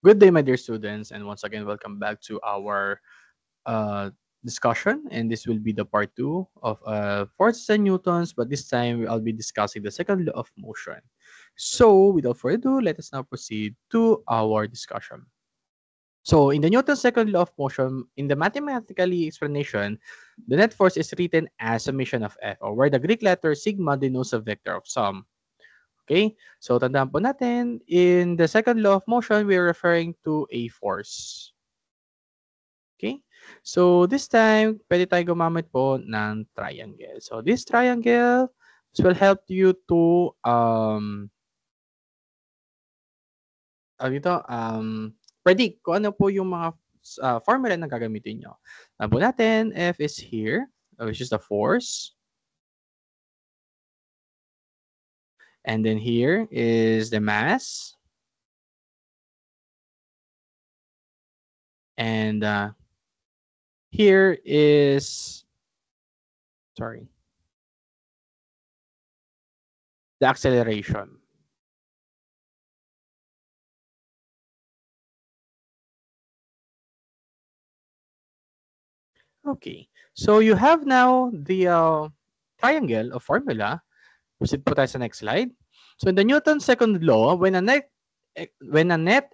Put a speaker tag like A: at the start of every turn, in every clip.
A: Good day, my dear students, and once again, welcome back to our discussion. And this will be the part two of forces and newtons, but this time I'll be discussing the second law of motion. So, without further ado, let us now proceed to our discussion. So, in the Newton's second law of motion, in the mathematically explanation, the net force is written as summation of F, or where the Greek letter sigma denotes a vector of sum. Okay? So, tandaan po natin, in the second law of motion, we're referring to a force. Okay? So, this time, pwede tayo gumamit po ng triangle. So, this triangle will help you to, dito, predict kung ano po yung mga formula na gagamitin nyo. Alam po natin, F is here, which is the force. And then here is the mass. And here is, sorry, the acceleration. Okay. So you have now the triangle of formula. Proceed po tayo sa next slide. So in the Newton's second law, when a net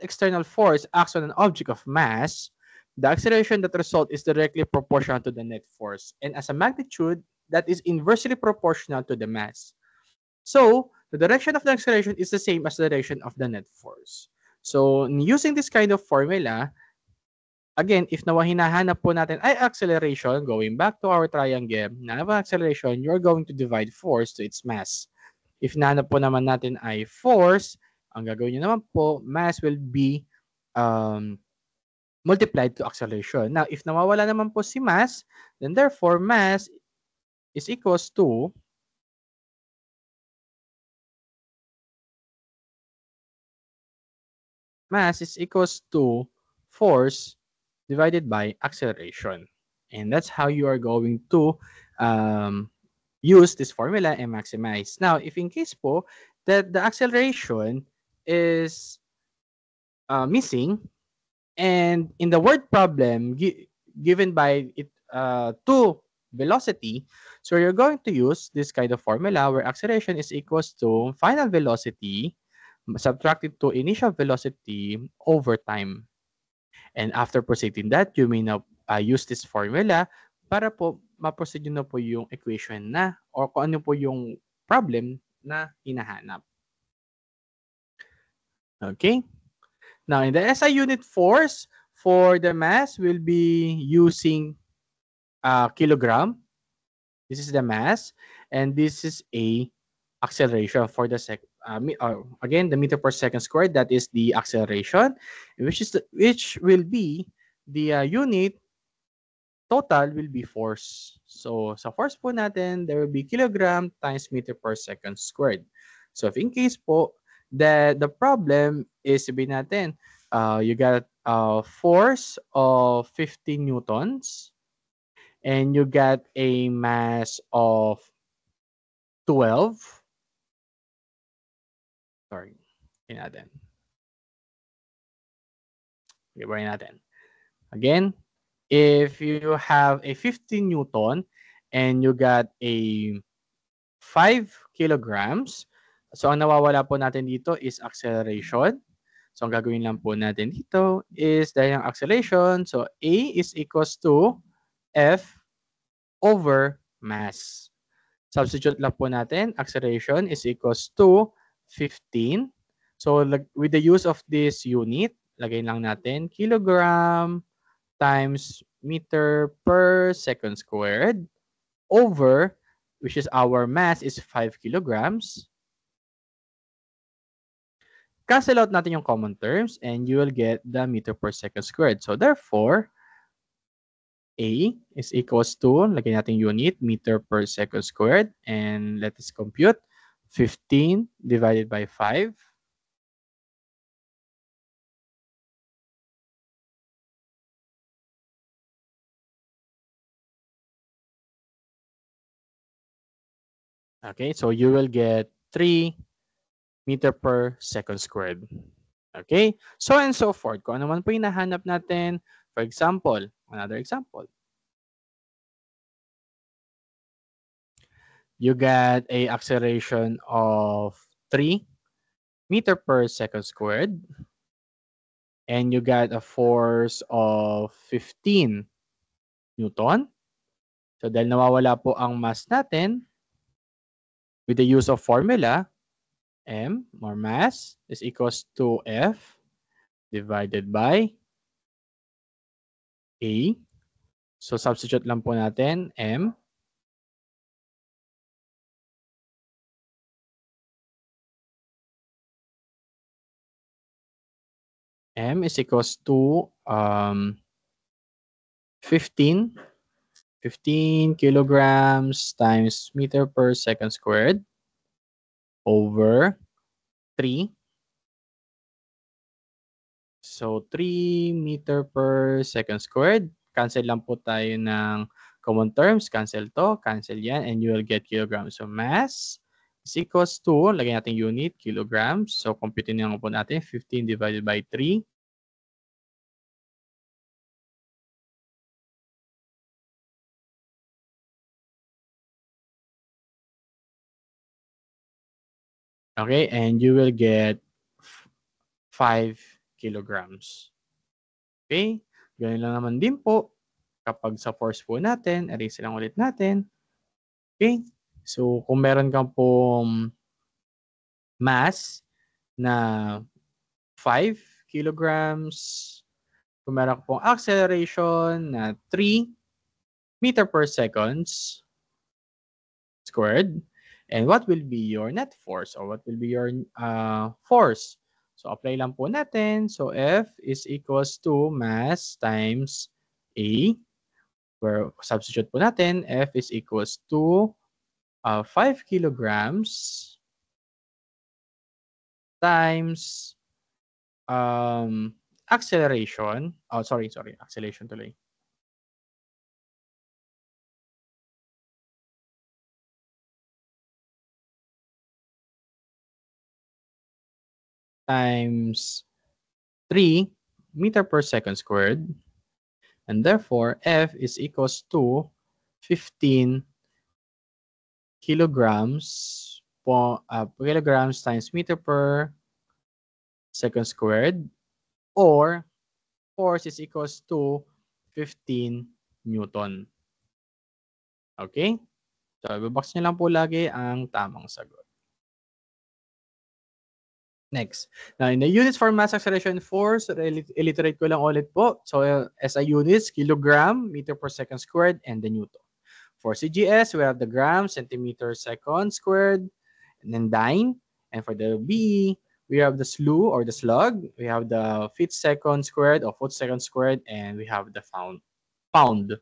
A: external force acts on an object of mass, the acceleration that results is directly proportional to the net force, and as a magnitude, that is inversely proportional to the mass. So the direction of the acceleration is the same as the direction of the net force. So using this kind of formula, again, if hinahanap po natin ay acceleration, going back to our triangle, hinahanap po acceleration, you're going to divide force to its mass. If hinahanap po naman natin ay force, ang gagawin nyo naman po, mass will be multiplied to acceleration. Now, if nawawala naman po si mass, then therefore, mass is equals to force divided by acceleration. And that's how you are going to use this formula and maximize. Now, if in case po that the acceleration is missing, and in the word problem given by it to velocity, so you're going to use this kind of formula where acceleration is equals to final velocity subtracted to initial velocity over time. And after proceeding that, you may now use this formula para po ma-proceed nyo na po yung equation na or kung ano po yung problem na hinahanap. Okay? Now, in the SI unit force, for the mass, we'll be using kilogram. This is the mass. And this is a acceleration for the again, the meter per second squared, that is the acceleration, which will be the unit total will be force. So, sa force po natin, there will be kilogram times meter per second squared. So, if in case po, the problem is, sabihin natin, you got a force of 15 newtons and you got a mass of 12. Sorry, natin. Ibahin natin. Again, if you have a 15 newton and you got a 5 kilograms, so ang nawawala po natin dito is acceleration. So ang gagawin lang po natin dito is dahil ang acceleration, so A is equals to F over mass. Substitute lang po natin, acceleration is equals to 15. So with the use of this unit, lagay lang natin kilogram times meter per second squared over, which is our mass is 5 kilograms. Cancel out natin yung common terms and you will get the meter per second squared. So therefore, A is equals to, lagay natin unit, meter per second squared. And let us compute 15 divided by 5. Okay, so you will get 3 meter per second squared. Okay? So and so forth. Kung ano man po yung nahanap natin, for example, another example, you get a acceleration of 3 meter per second squared, and you get a force of 15 Newton. So dahil nawawala po ang mass natin, with the use of formula, M or mass is equals to F divided by A. So substitute lang po natin M. M is equals to 15 kilograms times meter per second squared over 3. So 3 meter per second squared. Cancel lang po tayo ng common terms. Cancel to, cancel yan, and you will get kilograms. So mass is equals to, lagyan natin unit, kilograms. So compute na po natin, 15 divided by 3. Okay, and you will get 5 kilograms. Okay, ganun lang naman din po kapag sa force po natin, erase lang ulit natin. Okay, so kung meron kang pong mass na 5 kilograms, kung meron kang pong acceleration na 3 meter per seconds squared, and what will be your net force or what will be your force? So apply lang po natin. So F is equals to mass times A, where substitute po natin, F is equals to 5 kilograms times acceleration. Oh, sorry, acceleration tuloy. Times 3 meter per second squared. And therefore, F is equals to 15 kilograms kilograms times meter per second squared, or force is equals to 15 Newton. Okay? So, ibabox nyo lang po lagi ang tamang sagot. Next. Now, in the units for mass acceleration force, illiterate ko lang ulit po. So, SI units, kilogram, meter per second squared, and the Newton. For CGS, we have the gram, centimeter second squared, and then dyne. And for the BE, we have the slew or the slug. We have the feet second squared or foot second squared, and we have the pound.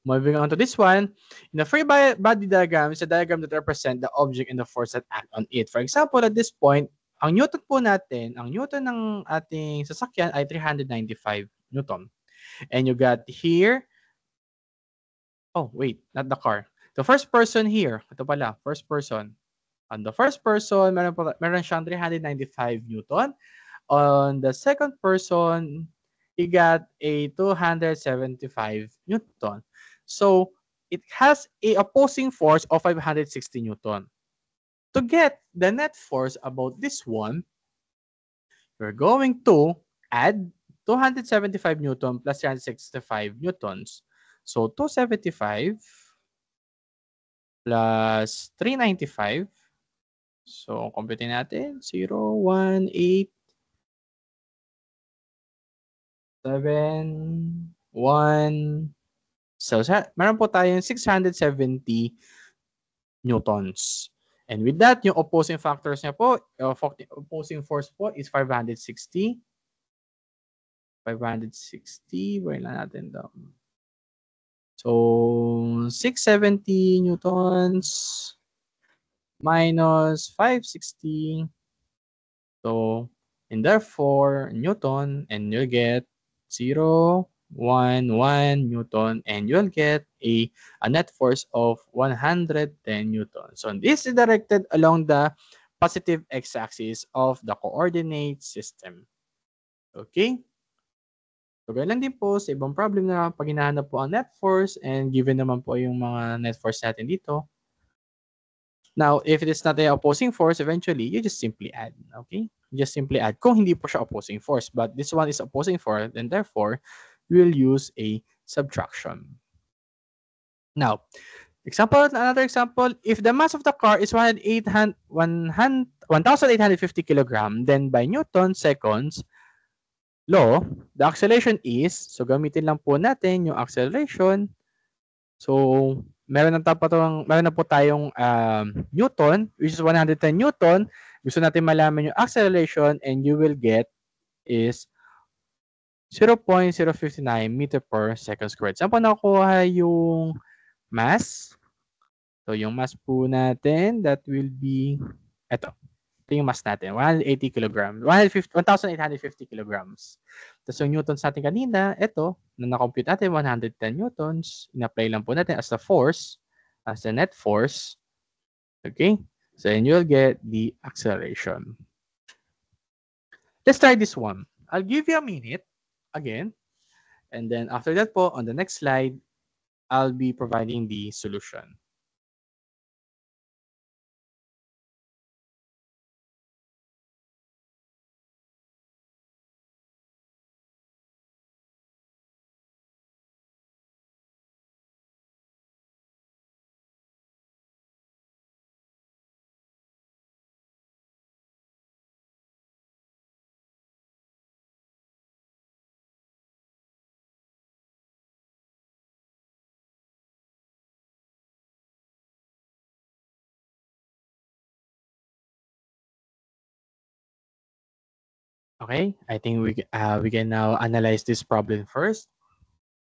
A: Moving on to this one, in the free body diagram is a diagram that represents the object and the force that act on it. For example, at this point, ang Newton po natin, ang Newton ng ating sasakyan ay 395 Newton. And you got here, oh wait, not the car. The first person here, ito pala, first person. On the first person, meron siyang 395 Newton. On the second person, he got a 275 Newton. So, it has a opposing force of 560 Newton. To get the net force about this one, we're going to add 275 Newton plus 365 Newtons. So, 275 plus 395. So, compute natin. 0, 1, 8, 7, 1. So, meron po tayong 670 newtons. And with that, yung opposing factors niya po, opposing force po is 560. 560, wait lang natin daw. So, 670 newtons minus 560. So, and therefore, Newton, and you'll get 0, 1, 1 Newton, and you'll get a net force of 110 Newton. So, this is directed along the positive x-axis of the coordinate system. Okay? So, ganun din po sa ibang problem na pag hinahanap po ang net force and given naman po yung mga net force natin dito. Now, if it is not a opposing force, eventually, you just simply add. Okay? You just simply add kung hindi po siya opposing force. But this one is opposing force and therefore, we'll use a subtraction. Now, another example, if the mass of the car is 1,850 kilogram, then by Newton seconds law, the acceleration is, so gamitin lang po natin yung acceleration. So, meron na po tayong Newton, which is 110 Newton. Gusto natin malaman yung acceleration and you will get is 0.059 meter per second squared. Saan po nakuha yung mass? So, yung mass po natin, that will be, ito yung mass natin, 180 kilograms, 1,850 kilograms. Tapos yung newtons natin kanina, ito, na na-compute natin, 110 newtons, in-apply lang po natin as the force, as the net force. Okay? So, then you'll get the acceleration. Let's try this one. I'll give you a minute, again, and then after that po, on the next slide, I'll be providing the solution. Okay, I think we can now analyze this problem first.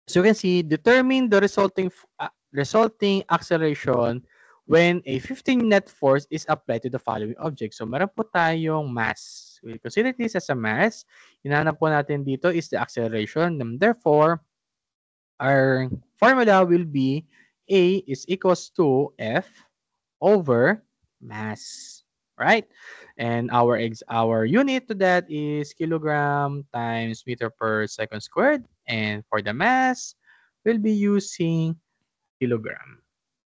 A: So you can see, determine the resulting acceleration when a 15 net force is applied to the following object. So meron po tayong mass. We consider this as a mass. Hinahanap po natin dito is the acceleration. And therefore, our formula will be A is equals to F over mass, right? And our unit to that is kilogram times meter per second squared. And for the mass, we'll be using kilogram.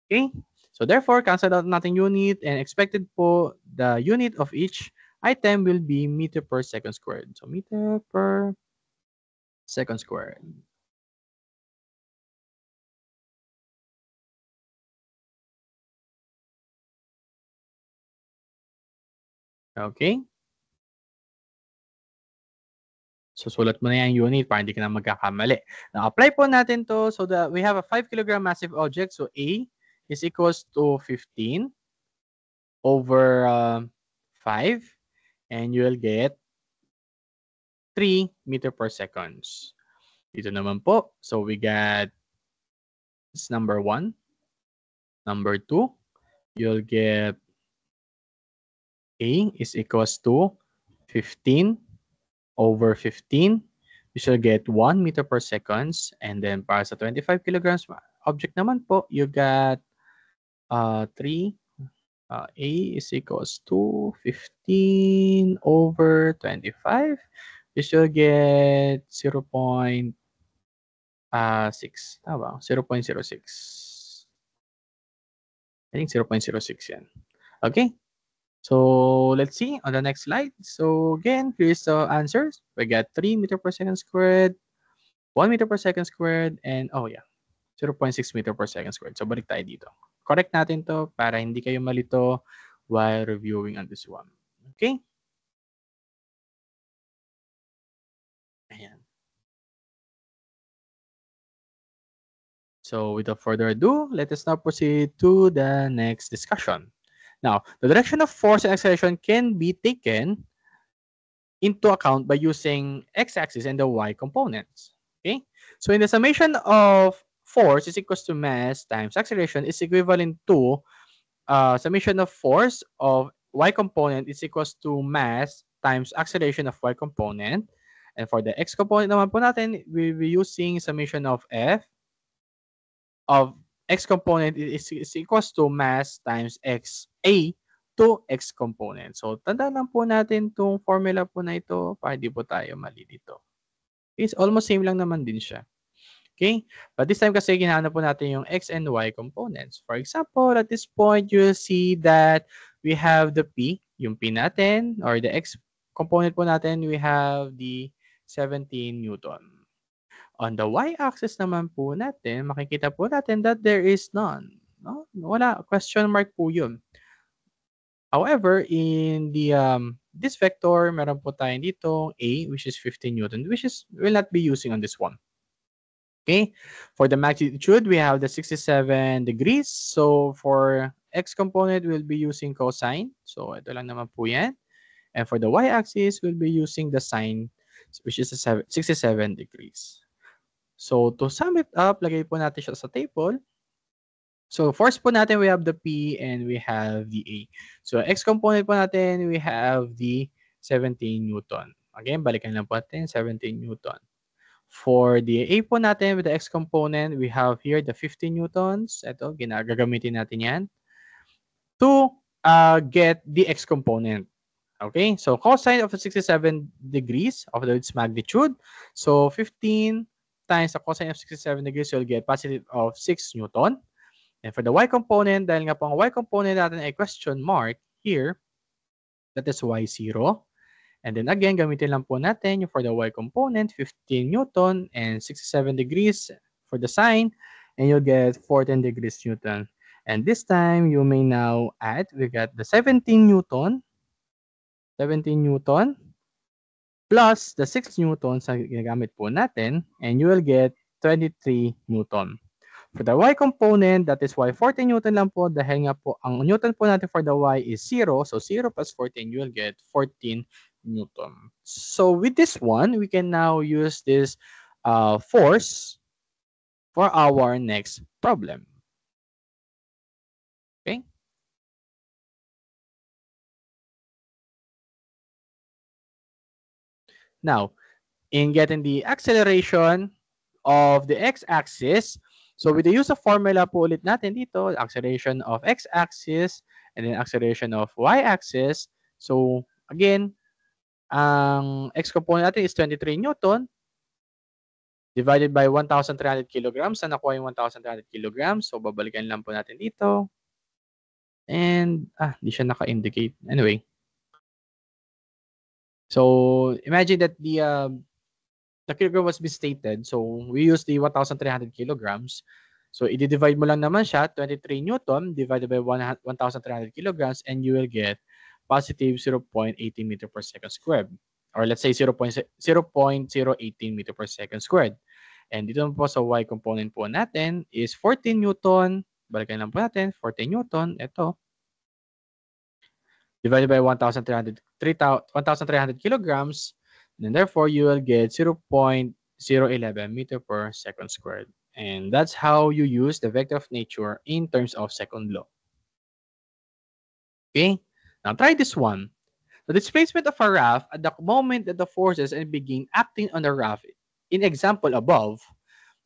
A: Okay? So therefore, cancel out natin unit and expected po the unit of each item will be meter per second squared. So meter per second squared. Okay? So, sulat mo na yung unit para hindi ka na magkakamali. Now, apply po natin to so that we have a 5 kilogram massive object. So, A is equals to 15 over 5. And you'll get 3 meter per seconds. Dito naman po. So, we got this number 1. Number 2, you'll get A is equals to 15 over 15. You shall get 1 meter per seconds. And then para sa 25 kilograms object naman po, you got 3. A is equals to 15 over 25. You shall get 0.6. Tama, 0.06. I think 0.06 yan. Okay. So let's see on the next slide. So again, here's the answers. We got 3 meter per second squared, 1 meter per second squared, and 0.6 meter per second squared. So balik tayo dito. Correct natin to para hindi kayo malito while reviewing on this one. Okay? Ayan. So without further ado, let us now proceed to the next discussion. Now, the direction of force and acceleration can be taken into account by using x-axis and the y components. Okay? So in the summation of force is equals to mass times acceleration is equivalent to summation of force of y component is equals to mass times acceleration of y component. And for the x component naman po natin, we'll be using summation of f of x component is equals to mass times x a to x component. So, tandaan lang po natin itong formula po na ito para di po tayo mali dito. It's almost same lang naman din siya. Okay? But this time kasi ginahanap po natin yung x and y components. For example, at this point, you'll see that we have the p, yung p natin, or the x component po natin, we have the 17 Newton. On the y-axis naman po natin, makikita po natin that there is none. No? Wala, question mark po yun. However, in the this vector, meron po tayo dito a, which is 15 Newton, which is will not be using on this one. Okay, for the magnitude, we have the 67 degrees. So for x component, we'll be using cosine. So ito lang naman po yan. And for the y-axis, we'll be using the sine, which is 67 degrees. So to sum it up, lagay po natin siya sa table. So first po natin, we have the P and we have the A. So x component po natin, we have the 17 Newton. Again, balikan lang po natin, 17 Newton. For the A po natin with the x component, we have here the 15 Newtons. Ito, gagamitin natin yan to get the x component. Okay, so cosine of 67 degrees of its magnitude. So 15 times the cosine of 67 degrees, you'll get positive of 6 Newton. And for the y component, dahil nga po ang y component natin ay question mark here, that is y0. And then again, gamitin lang po natin yung for the y component, 15 Newton and 67 degrees for the sine, and you'll get 14 degrees Newton. And this time, you may now add, we got the 17 Newton plus the 6 Newton sa ginagamit po natin, and you will get 23 Newton. For the y component, that is why 14 Newton lang po dahil nga po ang Newton po natin for the y is 0. So 0 plus 14, you will get 14 Newton. So with this one, we can now use this force for our next problem. Okay? Now, in getting the acceleration of the x-axis, so with the use of formula po ulit natin dito, acceleration of x-axis and then acceleration of y-axis. So again, ang x component natin is 23 Newton divided by 1,300 kilograms. Na nakuha yung 1,300 kilograms. So babalikan lang po natin dito. And, di siya naka-indicate. Anyway. So imagine that the kilogram was misstated. So we use the 1,300 kilograms. So i-divide mo lang naman siya, 23 Newton divided by 1,300 kilograms, and you will get positive 0.18 meter per second squared. Or let's say 0.018 meter per second squared. And dito po sa y component po natin is 14 Newton. Balikan lang po natin, 14 Newton. Ito. Divided by 1,300 kilograms. And therefore, you will get 0.011 meter per second squared. And that's how you use the vector of nature in terms of second law. Okay? Now, try this one. The displacement of a raft at the moment that the forces begin acting on the raft, in example above,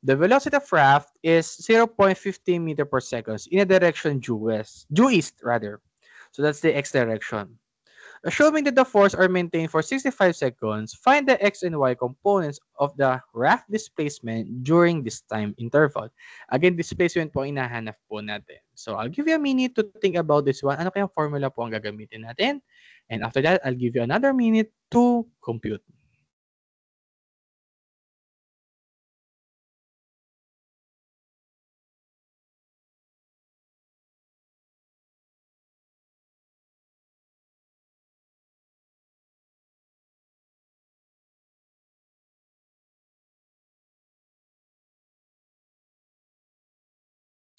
A: the velocity of raft is 0.15 meter per second in a direction due east rather. So that's the x direction. Assuming that the force are maintained for 65 seconds, find the x and y components of the raft displacement during this time interval. Again, displacement po inahanap po natin. So I'll give you a minute to think about this one. Ano kayang formula po ang gagamitin natin? And after that, I'll give you another minute to compute.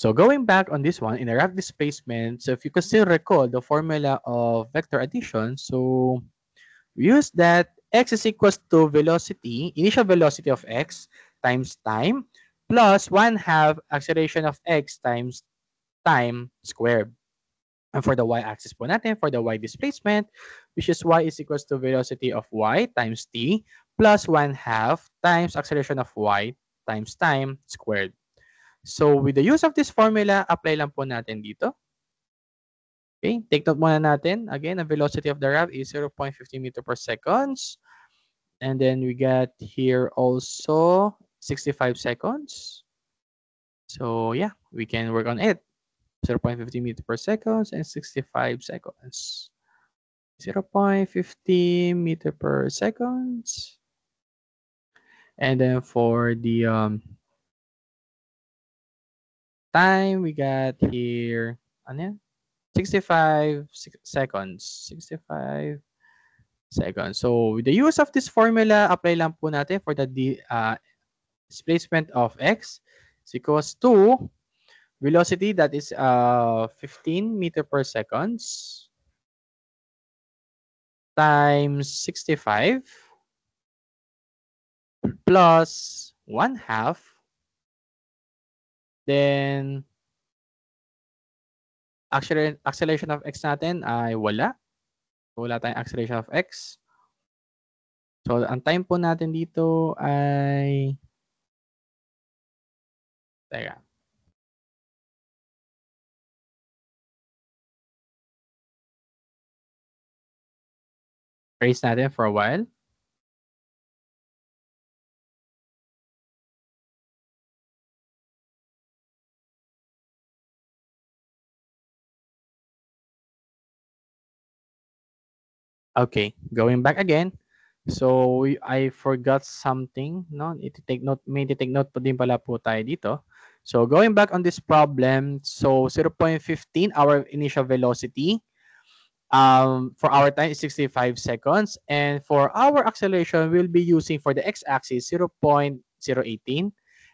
A: So going back on this one, in a raft displacement, so if you can still recall the formula of vector addition, so we use that x is equals to velocity, initial velocity of x times time, plus 1/2 acceleration of x times time squared. And for the y-axis po natin, for the y displacement, which is y is equals to velocity of y times t, plus 1/2 times acceleration of y times time squared. So with the use of this formula, apply lang po natin dito. Okay, take note muna natin. Again, the velocity of the raft is 0.15 meter per seconds. And then we got here also 65 seconds. So yeah, we can work on it. 0.50 meter per seconds and 65 seconds. 0.50 meter per seconds. And then for the time, we got here, ano yan? 65 seconds. 65 seconds. So with the use of this formula, apply lang po natin for the displacement of x is equals to velocity that is 15 meter per seconds times 65 plus 1/2. Then acceleration of x natin ay wala. Wala tayong acceleration of x. So ang time po natin dito ay teka. Trace natin for a while. Okay, going back again. So I forgot something, no? Take note, may take note po din pala po tayo dito. So going back on this problem, so 0.15 our initial velocity. For our time is 65 seconds, and for our acceleration we'll be using for the x-axis 0.018,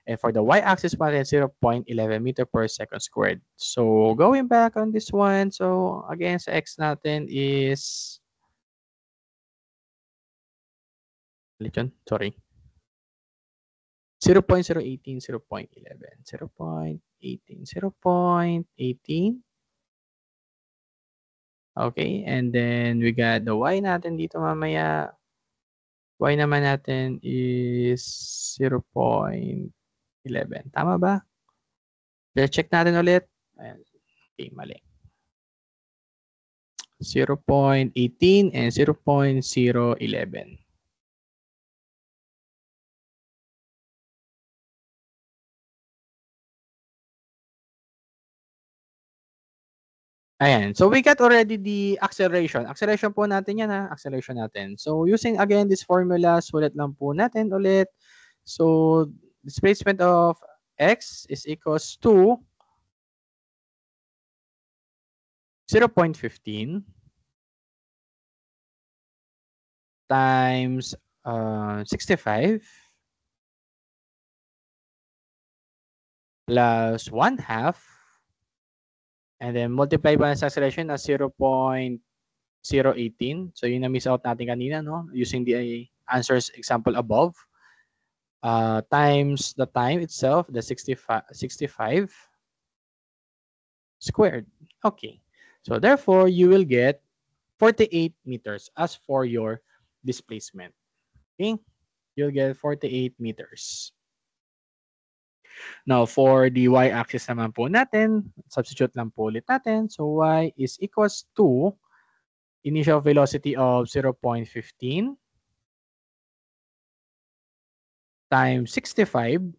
A: and for the y-axis natin 0.11 meter per second squared. So going back on this one, so again sa x natin is sorry. 0.018, 0.11, 0.18, 0.18. Okay, and then we got the y natin dito mamaya. Y naman natin is 0.11. Tama ba? Check natin ulit. Ayan. Okay, mali. 0.18 and 0.011. Ayan. So we got already the acceleration. Acceleration po natin yan ha. Acceleration natin. So using again this formula, sulit lang po natin ulit. So displacement of x is equals to 0.15 times 65 plus 1/2, and then multiply by sa acceleration as 0.018. So yun na miss out natin kanina, no? Using the answers example above. Times the time itself, the 65 squared. Okay. So therefore, you will get 48 meters as for your displacement. Okay? You'll get 48 meters. Now, for the y-axis naman po natin, substitute lang po ulit natin. So, y is equals to initial velocity of 0.15 times 65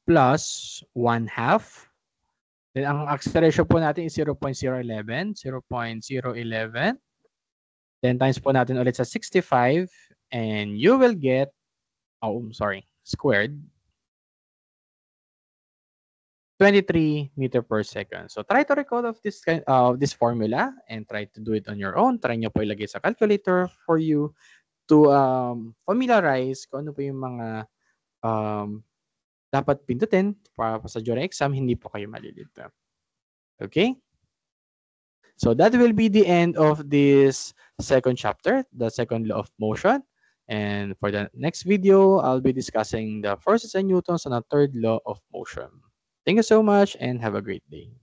A: plus 1/2. Then, ang acceleration po natin is 0.011. 0.011. Then, times po natin ulit sa 65. And you will get, squared. 23 meter per second. So try to recall of this formula and try to do it on your own. Try nyo po ilagay sa calculator for you to familiarize kung ano po yung mga dapat pindutin para sa during exam, hindi po kayo malilito. Okay? So that will be the end of this second chapter, the second law of motion. And for the next video, I'll be discussing the first and Newton's and the third law of motion. Thank you so much and have a great day.